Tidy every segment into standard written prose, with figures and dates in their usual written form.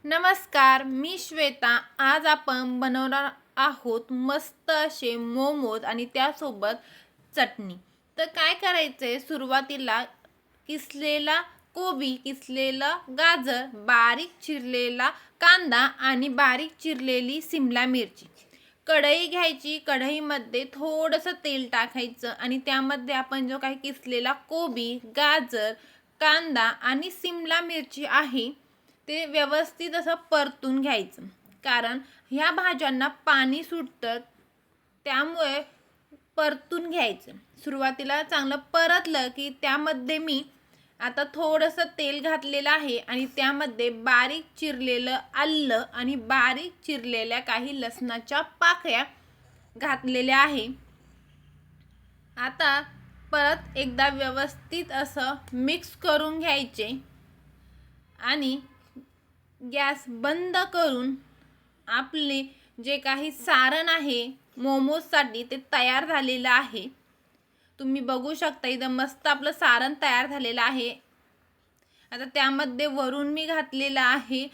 नमस्कार, मी श्वेता. आज आपण बनवणार आहोत मस्त असे मोमोज आणि त्यासोबत चटणी. तर काय करायचंय, सुरुवातीला किसलेला कोबी, किसलेला गाजर, बारीक चिरलेला कांदा आणि बारीक चिरलेली सिमला मिरची. कढई घ्यायची, कढईमध्ये थोडंसं तेल टाकायचं आणि त्यामध्ये आपण जो काही किसलेला कोबी, गाजर, कांदा आणि सिमला मिरची आहे ते व्यवस्थित असं परतून घ्यायचं. कारण ह्या भाज्यांना पाणी सुटतं, त्यामुळे परतून घ्यायचं. सुरुवातीला चांगलं परतलं की त्यामध्ये मी आता थोडंसं तेल घातलेलं आहे आणि त्यामध्ये बारीक चिरलेलं आलं आणि बारीक चिरलेल्या काही लसणाच्या पाकळ्या घातलेल्या आहे. आता परत एकदा व्यवस्थित असं मिक्स करून घ्यायचे आणि गॅस बंद करून आपले जे काही सारण आहे मोमोजसाठी ते तयार झालेलं आहे. तुम्ही बघू शकता इथं मस्त आपलं सारण तयार झालेलं आहे. आता त्यामध्ये वरून मी घातलेलं आहे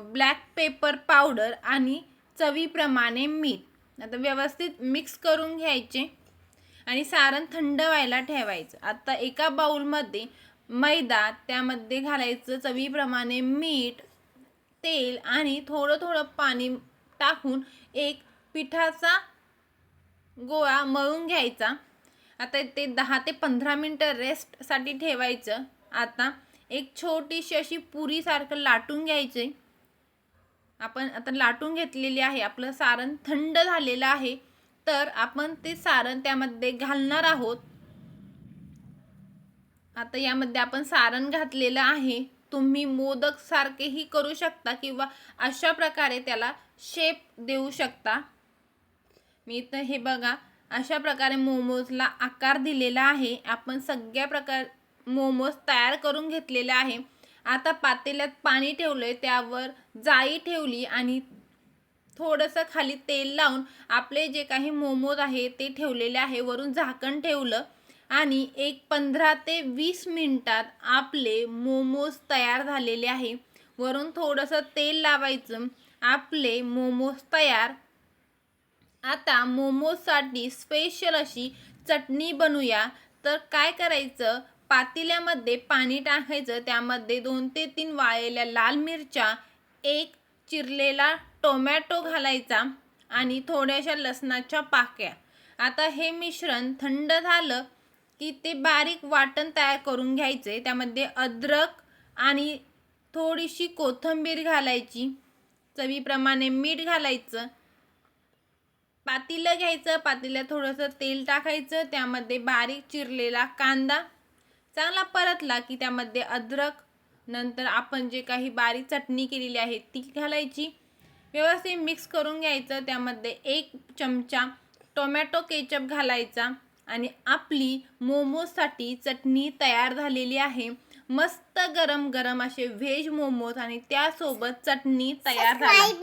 ब्लॅक पेपर पावडर आणि चवीप्रमाणे मीठ. आता व्यवस्थित मिक्स करून घ्यायचे आणि सारण थंड व्हायला ठेवायचं. आता एका बाउलमध्ये मैदा, त्यामध्ये घालायचं चवीप्रमाणे मीठ, तेल आणि थोडं थोडं पाणी टाकून एक पिठाचा गोळा मळून घ्यायचा. आता ते 10 ते 15 मिनटं रेस्टसाठी ठेवायचं. आता एक छोटीशी अशी पुरीसारखं लाटून घ्यायचे. आपण आता लाटून घेतलेली आहे. आपलं सारण थंड झालेलं आहे, तर आपण ते सारण त्यामध्ये घालणार आहोत. आता यामध्ये आपण सारण घातलेलं आहे. तुम्ही मोदक सारखेही करू शकता किंवा अशा प्रकारे त्याला शेप देऊ शकता. मी इथं हे बघा अशा प्रकारे मोमोजला आकार दिलेला आहे. आपण सगळ्या प्रकार मोमोज तयार करून घेतलेले आहे. आता पातेल्यात पाणी ठेवलंय, त्यावर जाळी ठेवली आणि थोडंसं खाली तेल लावून आपले जे काही मोमोज आहे ते ठेवलेले आहे. वरून झाकण ठेवलं आणि एक 15 ते 20 मिनिटात आपले मोमोज तयार झालेले आहे. वरून थोडंसं तेल लावायचं. आपले मोमोज तयार. आता मोमोजसाठी स्पेशल अशी चटणी बनवूया. तर काय करायचं, पातेल्यामध्ये पाणी टाकायचं, त्यामध्ये 2 ते 3 वाळलेल्या लाल मिरच्या, एक चिरलेला टोमॅटो घालायचा आणि थोड्याशा लसणाच्या पाकळ्या. आता हे मिश्रण थंड झालं की ते बारीक वाटण तयार करून घ्यायचे. त्यामध्ये अद्रक आणि थोडीशी कोथिंबीर घालायची, चवीप्रमाणे मीठ घालायचं. पातेलं घ्यायचं, पातेल्यात थोडंसं तेल टाकायचं, त्यामध्ये बारीक चिरलेला कांदा चांगला परतला की त्यामध्ये अद्रक, नंतर आपण जे काही बारीक चटणी केलेली आहे ती घालायची. व्यवस्थित मिक्स करून घ्यायचं. त्यामध्ये 1 चमचा टोमॅटो केचप घालायचा आणि आपली मोमोजसाठी चटणी तयार झालेली आहे. मस्त गरम गरम असे व्हेज मोमोज आणि त्यासोबत चटणी तयार झाली.